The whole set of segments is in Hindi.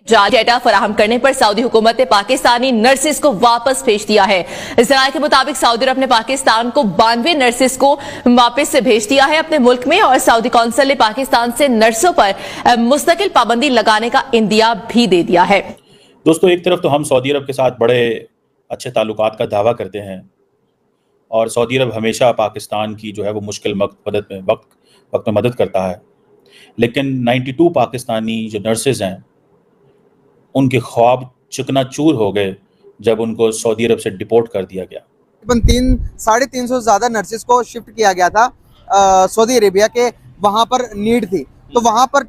जाली डेटा फराहम करने पर सऊदी हुकूमत ने पाकिस्तानी नर्सिस को वापस भेज दिया है। इसराइल के मुताबिक सऊदी अरब ने पाकिस्तान को 92 नर्सिस को वापस से भेज दिया है अपने मुल्क में, और सऊदी कौंसिल ने पाकिस्तान से नर्सों पर मुस्तकिल पाबंदी लगाने का इंदिया भी दे दिया है। दोस्तों, एक तरफ तो हम सऊदी अरब के साथ बड़े अच्छे ताल्लुकात का दावा करते हैं और सऊदी अरब हमेशा पाकिस्तान की जो है वो मुश्किल वक्त में मदद करता है, लेकिन 92 पाकिस्तानी जो नर्सेज हैं उनके ख्वाब चकनाचूर हो गए जब उनको सऊदी अरब से डिपोर्ट कर दिया गया। तकरीबन 350 से ज़्यादा नर्सेज को शिफ्ट किया गया था सऊदी अरेबिया के, वहाँ पर नीड थी, तो वहाँ पर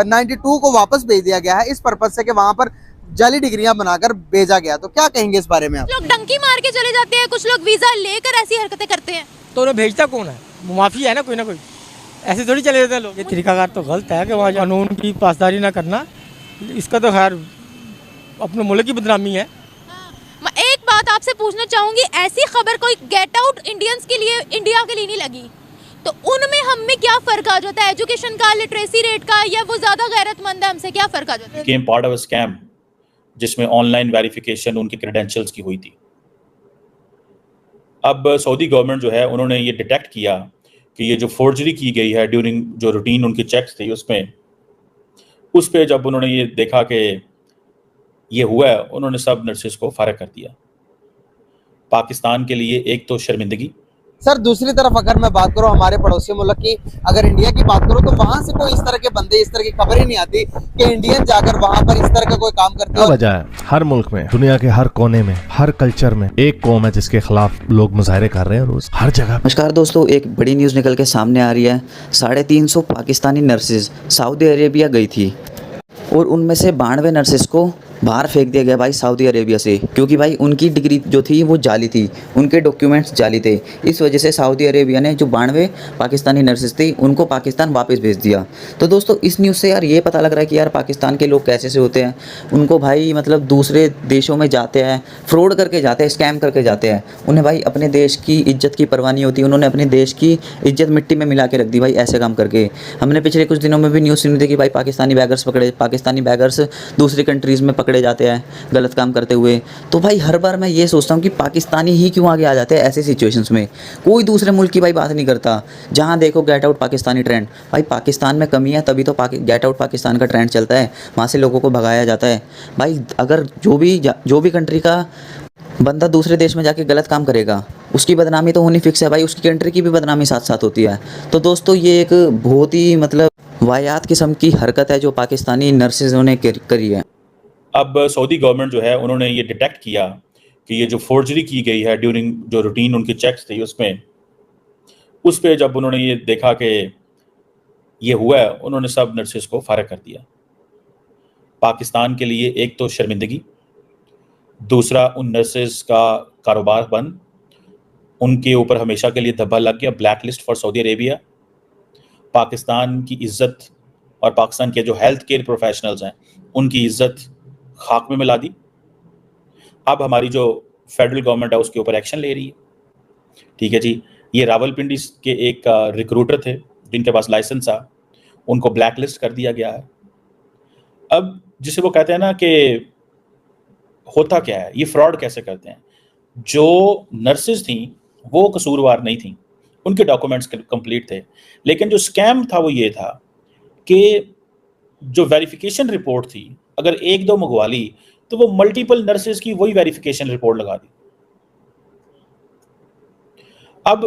92 को वापस भेज दिया गया है इस पर्पज से कि वहाँ पर जाली डिग्रियां बनाकर भेजा गया। तो क्या कहेंगे इस बारे में आप? लोग डंकी मार के चले जाते हैं, कुछ लोग वीजा लेकर ऐसी हरकतें करते हैं। तो उन्हें भेजता कौन है? माफी है ना कोई, ऐसे थोड़ी चले जाते हैं लोग। ये तरीकाकार तो गलत है कि वहाँ कानून की पासदारी ना करना, इसका तो खैर अपने मुल्क की बदनामी है। मैं एक बात आपसे पूछना चाहूंगी, ऐसी खबर कोई गेट आउट इंडियंस के लिए, इंडिया के लिए नहीं लगी, तो उनमें हम में क्या फर्क आ जाता है? एजुकेशन का, लिटरेसी रेट का, या वो ज्यादा गैरतमंद है हमसे? क्या फर्क आ जाता है? became part of a scam जिसमें ऑनलाइन वेरिफिकेशन उनकी क्रेडेंशियल्स की हुई थी। अब सऊदी गवर्नमेंट जो है उन्होंने ये डिटेक्ट किया कि ये जो फोर्जरी की गई है ड्यूरिंग जो रूटीन उनकी चेक्स थी उस पे जब उन्होंने ये देखा कि ये हुआ है, उन्होंने सब नर्सेस को फारिग कर दिया। पाकिस्तान के लिए एक तो शर्मिंदगी। सर, दूसरी तरफ अगर मैं बात करूं हमारे पड़ोसी मुल्क की, अगर इंडिया की बात करूं तो वहां से कोई इस तरह के बंदे, इस तरह की खबर ही नहीं आती कि इंडियन जाकर वहां पर इस तरह का कोई काम करते हैं। वजह है हर मुल्क में, दुनिया के हर कोने में, हर कल्चर में एक कौम है जिसके खिलाफ लोग मुजाहरे कर रहे हैं रोज, हर जगह। नमस्कार दोस्तों, एक बड़ी न्यूज़ निकल के सामने आ रही है। 350 पाकिस्तानी नर्सेज सऊदी अरेबिया गई थी और उनमें से 92 नर्सेज को बाहर फेंक दिया गया भाई सऊदी अरेबिया से, क्योंकि भाई उनकी डिग्री जो थी वो जाली थी, उनके डॉक्यूमेंट्स जाली थे। इस वजह से सऊदी अरेबिया ने जो 92 पाकिस्तानी नर्सेज थी उनको पाकिस्तान वापस भेज दिया। तो दोस्तों, इस न्यूज़ से यार ये पता लग रहा है कि यार पाकिस्तान के लोग कैसे से होते हैं। उनको भाई मतलब दूसरे देशों में जाते हैं, फ्रॉड करके जाते हैं, स्कैम करके जाते हैं। उन्हें भाई अपने देश की इज्जत की परवाह नहीं होती, उन्होंने अपने देश की इज्जत मिट्टी में मिला के रख दी भाई ऐसे काम करके। हमने पिछले कुछ दिनों में भी न्यूज़ सुनी थी कि भाई पाकिस्तानी बैगर्स दूसरी कंट्रीज़ में पकड़े जाते हैं गलत काम करते हुए। तो भाई हर बार मैं ये सोचता हूँ कि पाकिस्तानी ही क्यों आगे आ जाते हैं ऐसे सिचुएशंस में। कोई दूसरे मुल्क की भाई बात नहीं करता। जहाँ देखो गेट आउट पाकिस्तानी ट्रेंड। भाई पाकिस्तान में कमी है तभी तो गेट आउट पाकिस्तान का ट्रेंड चलता है, वहाँ से लोगों को भगाया जाता है। भाई अगर जो भी कंट्री का बंदा दूसरे देश में जाके गलत काम करेगा उसकी बदनामी तो होनी फिक्स है भाई, उसकी कंट्री की भी बदनामी साथ साथ होती है। तो दोस्तों, ये एक बहुत ही मतलब वाहियात किस्म की हरकत है जो पाकिस्तानी नर्सेज़ों ने करी है। अब सऊदी गवर्नमेंट जो है उन्होंने ये डिटेक्ट किया कि ये जो फोर्जरी की गई है ड्यूरिंग जो रूटीन उनकी चेक्स थी उस पे जब उन्होंने ये देखा कि ये हुआ है, उन्होंने सब नर्सेस को फारिग कर दिया। पाकिस्तान के लिए एक तो शर्मिंदगी, दूसरा उन नर्सेस का कारोबार बंद, उनके ऊपर हमेशा के लिए धब्बा लग गया, black list for Saudi Arabia. Pakistan की इज्जत और पाकिस्तान के जो हेल्थ केयर प्रोफेशनल्स हैं उनकी इज्जत खाक में मिला दी। अब हमारी जो फेडरल गवर्नमेंट है उसके ऊपर एक्शन ले रही है। ठीक है जी, ये रावलपिंडी के एक रिक्रूटर थे जिनके पास लाइसेंस था, उनको ब्लैक लिस्ट कर दिया गया है। अब जिसे वो कहते हैं ना कि होता क्या है, ये फ्रॉड कैसे करते हैं। जो नर्सेज थी वो कसूरवार नहीं थी, उनके डॉक्यूमेंट्स कंप्लीट थे, लेकिन जो स्कैम था वो ये था कि जो वेरिफिकेशन रिपोर्ट थी अगर एक दो मंगवा ली तो वो मल्टीपल नर्सेज की वही वेरिफिकेशन रिपोर्ट लगा दी। अब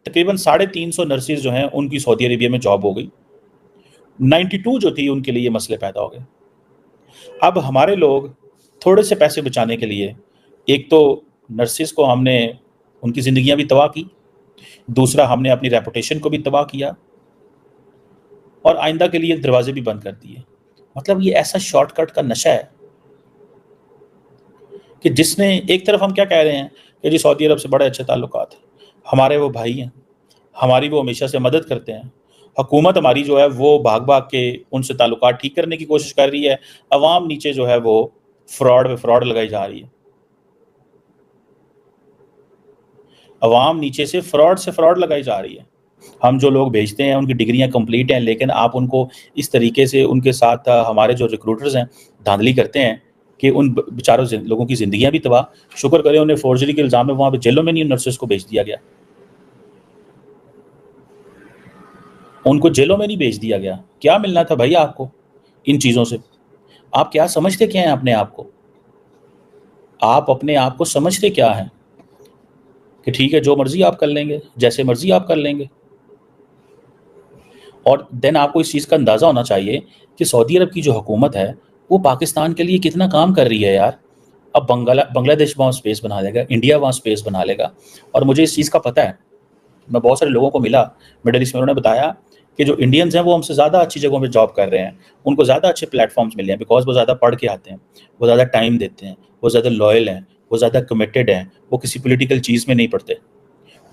तकरीबन 350 नर्सेज जो हैं उनकी सऊदी अरेबिया में जॉब हो गई। 92 जो थी उनके लिए मसले पैदा हो गए। अब हमारे लोग थोड़े से पैसे बचाने के लिए एक तो नर्सेज को हमने उनकी ज़िंदगियां भी तबाह की, दूसरा हमने अपनी रेपुटेशन को भी तबाह किया और आइंदा के लिए दरवाजे भी बंद कर दिए। मतलब ये ऐसा शॉर्टकट का नशा है कि जिसने एक तरफ हम क्या कह रहे हैं कि जी सऊदी अरब से बड़े अच्छे ताल्लुकात हैं, हमारे वो भाई हैं, हमारी वो हमेशा से मदद करते हैं। हुकूमत हमारी जो है वो भाग भाग के उनसे ताल्लुकात ठीक करने की कोशिश कर रही है। अवाम नीचे जो है वो फ्रॉड पे फ्रॉड लगाई जा रही है। अवाम नीचे से फ्रॉड लगाई जा रही है। हम जो लोग भेजते हैं उनकी डिग्रियां कंप्लीट हैं, लेकिन आप उनको इस तरीके से उनके साथ हमारे जो रिक्रूटर्स हैं धांधली करते हैं कि उन बेचारों लोगों की ज़िंदगियां भी तबाह। शुक्र करें उन्हें फोर्जरी के इल्ज़ाम में वहाँ पे जेलों में नहीं नर्सेस को भेज दिया गया, उनको जेलों में नहीं भेज दिया गया। क्या मिलना था भाई आपको इन चीज़ों से? आप क्या समझते क्या हैं अपने आप को? आप अपने आप को समझते क्या हैं कि ठीक है जो मर्जी आप कर लेंगे, जैसे मर्जी आप कर लेंगे? और देन आपको इस चीज़ का अंदाज़ा होना चाहिए कि सऊदी अरब की जो हुकूमत है वो पाकिस्तान के लिए कितना काम कर रही है यार। अब बांग्लादेश वहाँ स्पेस बना लेगा, इंडिया वहाँ स्पेस बना लेगा, और मुझे इस चीज़ का पता है। मैं बहुत सारे लोगों को मिला मिडल ईस्ट में, उन्होंने बताया कि जो इंडियंस हैं वो हमसे ज़्यादा अच्छी जगहों पे जॉब कर रहे हैं, उनको ज़्यादा अच्छे प्लेटफॉर्म्स मिले हैं, बिकॉज वो ज़्यादा पढ़ के आते हैं, वो ज़्यादा टाइम देते हैं, वो ज़्यादा लॉयल हैं, वो ज़्यादा कमिटेड हैं, वो किसी पॉलिटिकल चीज़ में नहीं पड़ते,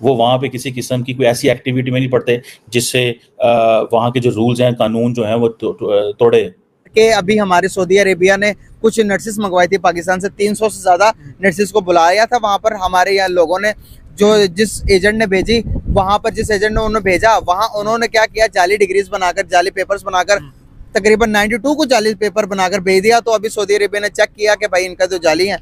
वो वहाँ पे किसी किस्म की कोई ऐसी एक्टिविटी में नहीं पड़ते जिससे वहाँ के जो रूल्स हैं, कानून जो हैं वो तोड़े। कि अभी हमारे सऊदी अरेबिया ने कुछ नर्सेस मंगवाई थी पाकिस्तान से, 300 से ज़्यादा नर्सेस को बुलाया था वहाँ पर। हमारे यहाँ लोगों ने जो जिस एजेंट ने भेजी वहाँ पर, जिस एजेंट ने उन्हें भेजा वहाँ उन्होंने क्या किया, जाली डिग्रीज बनाकर, जाली पेपर्स बनाकर तकरीबन 92 को जाली पेपर बनाकर भेज दिया। तो अभी सऊदी अरेबिया ने चेक किया कि भाई इनका तो जाली है।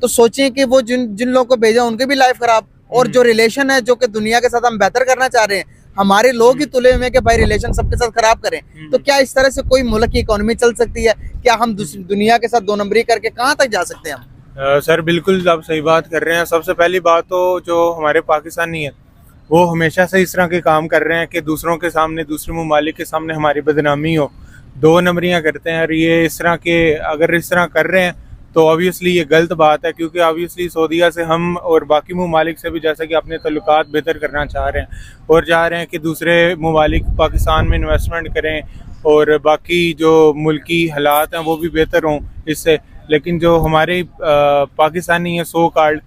तो सोचिए कि वो जिन लोगों को भेजा उनकी भी लाइफ खराब, और जो रिलेशन है जो कि दुनिया के साथ हम बेहतर करना चाह रहे हैं, हमारे लोग ही तुले हुए कि भाई रिलेशन सबके साथ खराब करें। तो क्या इस तरह से कोई मुल्क की इकोनॉमी चल सकती है? क्या हम दुनिया के साथ दो नंबरी करके कहाँ तक जा सकते हैं हम? सर बिल्कुल आप सही बात कर रहे हैं। सबसे पहली बात तो जो हमारे पाकिस्तानी है वो हमेशा से इस तरह के काम कर रहे हैं कि दूसरों के सामने, दूसरे ममालिक के सामने हमारी बदनामी हो, दो नंबरियाँ करते हैं। और ये इस तरह के अगर इस तरह कर रहे हैं तो ऑब्वियसली ये गलत बात है, क्योंकि ऑब्वियसली सऊदीया से हम और बाकी ममालिक से भी जैसा कि अपने तल्लुकात बेहतर करना चाह रहे हैं और चाह रहे हैं कि दूसरे ममालिक पाकिस्तान में इन्वेस्टमेंट करें और बाकी जो मुल्की हालात हैं वो भी बेहतर हों इससे। लेकिन जो हमारे पाकिस्तानी है सो कॉल्ड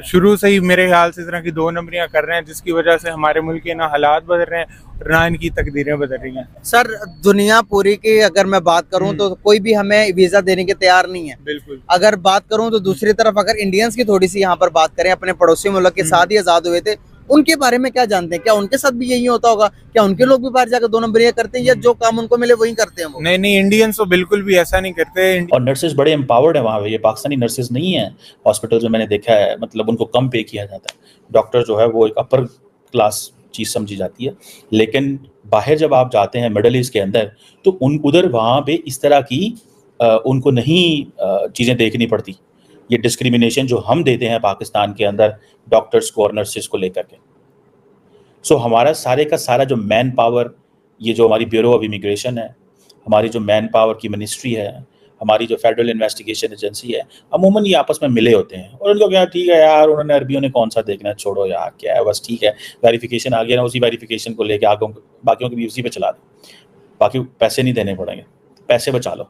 शुरू से ही मेरे ख्याल से इस तरह की दो नंबरियाँ कर रहे हैं, जिसकी वजह से हमारे मुल्क के ना हालात बदल रहे हैं और ना इनकी तकदीरें बदल रही हैं। सर दुनिया पूरी की अगर मैं बात करूं तो कोई भी हमें वीजा देने के तैयार नहीं है। बिल्कुल। अगर बात करूं तो दूसरी तरफ अगर इंडियंस की थोड़ी सी यहाँ पर बात करें, अपने पड़ोसी मुल्क के साथ ही आजाद हुए थे, उनके बारे में क्या जानते हैं? क्या उनके साथ भी यही होता होगा? क्या उनके लोग भी बाहर जाकर दो नंबरियां करते हैं या जो काम उनको मिले वही करते हैं वो? नहीं, इंडियंस तो बिल्कुल भी ऐसा नहीं करते। और नर्सेज बड़े एम्पावर्ड है वहाँ पे, ये पाकिस्तानी नर्सेज नहीं है हॉस्पिटल में, मैंने देखा है। मतलब उनको कम पे किया जाता है, डॉक्टर जो है वो एक अपर क्लास चीज़ समझी जाती है। लेकिन बाहर जब आप जाते हैं मिडल ईस्ट के अंदर तो उधर वहाँ पे इस तरह की उनको नहीं चीज़ें देखनी पड़ती। ये डिस्क्रिमिनेशन जो हम देते हैं पाकिस्तान के अंदर डॉक्टर्स को और नर्सेज को लेकर के, सो हमारा सारे का सारा जो मैन पावर, ये जो हमारी ब्यूरो ऑफ इमिग्रेशन है, हमारी जो मैन पावर की मिनिस्ट्री है, हमारी जो फेडरल इन्वेस्टिगेशन एजेंसी है, अमूमन ये आपस में मिले होते हैं। और उनको क्या ठीक है यार, उन्होंने अरबियों ने कौन सा देखना है, छोड़ो यार क्या है, बस ठीक है वेरिफिकेशन आ गया ना, उसी वेरिफिकेशन को लेके आगे बाकियों की भी उसी पे चला दो, बाकी पैसे नहीं देने पड़ेंगे, पैसे बचा लो।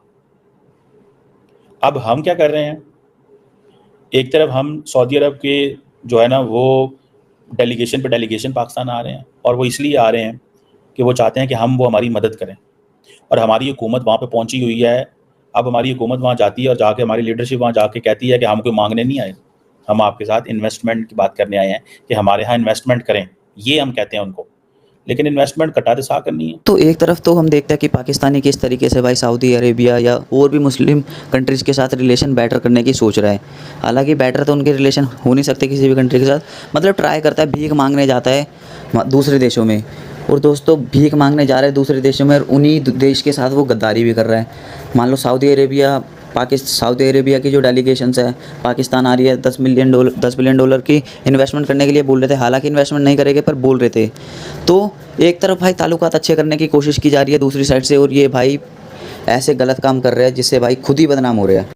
अब हम क्या कर रहे हैं, एक तरफ हम सऊदी अरब के जो है ना वो डेलीगेशन पे डेलीगेशन पाकिस्तान आ रहे हैं, और वो इसलिए आ रहे हैं कि वो चाहते हैं कि हम वो हमारी मदद करें। और हमारी हुकूमत वहाँ पे पहुँची हुई है। अब हमारी हुकूमत वहाँ जाती है और जाके हमारी लीडरशिप वहाँ जाके कहती है कि हम कोई मांगने नहीं आए, हम आपके साथ इन्वेस्टमेंट की बात करने आए हैं कि हमारे यहाँ इन्वेस्टमेंट करें, ये हम कहते हैं उनको। लेकिन इन्वेस्टमेंट कटा दे सा करनी है। तो एक तरफ तो हम देखते हैं कि पाकिस्तानी किस तरीके से भाई सऊदी अरेबिया या और भी मुस्लिम कंट्रीज़ के साथ रिलेशन बेटर करने की सोच रहा है। हालांकि बेटर तो उनके रिलेशन हो नहीं सकते किसी भी कंट्री के साथ, मतलब ट्राई करता है, भीख मांगने जाता है दूसरे देशों में। और दोस्तों भीख मांगने जा रहे हैं दूसरे देशों में और उन्हीं देश के साथ वो गद्दारी भी कर रहा है। मान लो सऊदी अरेबिया की जो डेलीगेशंस है पाकिस्तान आ रही है, $10 बिलियन डॉलर की इन्वेस्टमेंट करने के लिए बोल रहे थे। हालांकि इन्वेस्टमेंट नहीं करेंगे पर बोल रहे थे। तो एक तरफ भाई ताल्लुकात अच्छे करने की कोशिश की जा रही है दूसरी साइड से, और ये भाई ऐसे गलत काम कर रहे हैं जिससे भाई खुद ही बदनाम हो रहे हैं।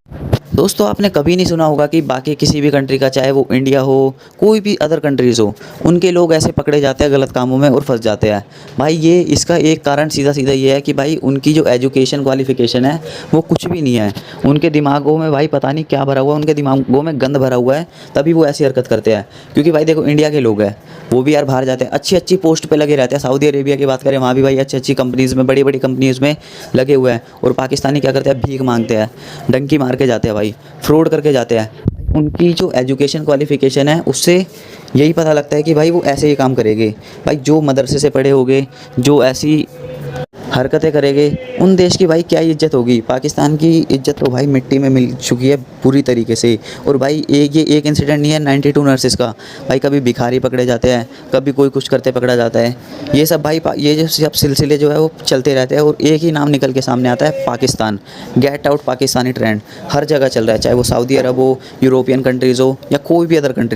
दोस्तों आपने कभी नहीं सुना होगा कि बाकी किसी भी कंट्री का, चाहे वो इंडिया हो कोई भी अदर कंट्रीज़ हो, उनके लोग ऐसे पकड़े जाते हैं गलत कामों में और फंस जाते हैं। भाई ये इसका एक कारण सीधा ये है कि भाई उनकी जो एजुकेशन क्वालिफ़िकेशन है वो कुछ भी नहीं है। उनके दिमागों में भाई पता नहीं क्या भरा हुआ है, उनके दिमागों में गंद भरा हुआ है, तभी वो ऐसी हरकत करते हैं। क्योंकि भाई देखो इंडिया के लोग हैं वो भी यार बाहर जाते हैं, अच्छी पोस्ट पे लगे रहते हैं। सऊदी अरेबिया की बात करें, वहाँ भी भाई अच्छी कंपनीज़ में, बड़ी कंपनीज़ में लगे हुए हैं। और पाकिस्तानी क्या करते हैं, भीख मांगते हैं, डंकी मार के जाते हैं भाई, फ्रॉड करके जाते हैं। उनकी जो एजुकेशन क्वालिफ़िकेशन है उससे यही पता लगता है कि भाई वो ऐसे ही काम करेंगे। भाई जो मदरसे से पढ़े होंगे, जो ऐसी हरकतें करेंगे, उन देश की भाई क्या इज्जत होगी। पाकिस्तान की इज्जत तो भाई मिट्टी में मिल चुकी है पूरी तरीके से। और भाई ये एक इंसिडेंट नहीं है 92 नर्सेस का। भाई कभी भिखारी पकड़े जाते हैं, कभी कोई कुछ करते पकड़ा जाता है। ये सब भाई ये जो सब सिलसिले जो है वो चलते रहते हैं और एक ही नाम निकल के सामने आता है, Pakistan. Get out Pakistani trend हर जगह चल रहा है, चाहे वो सऊदी अरब हो, यूरोपियन कंट्रीज़ हो या कोई भी अदर कंट्री।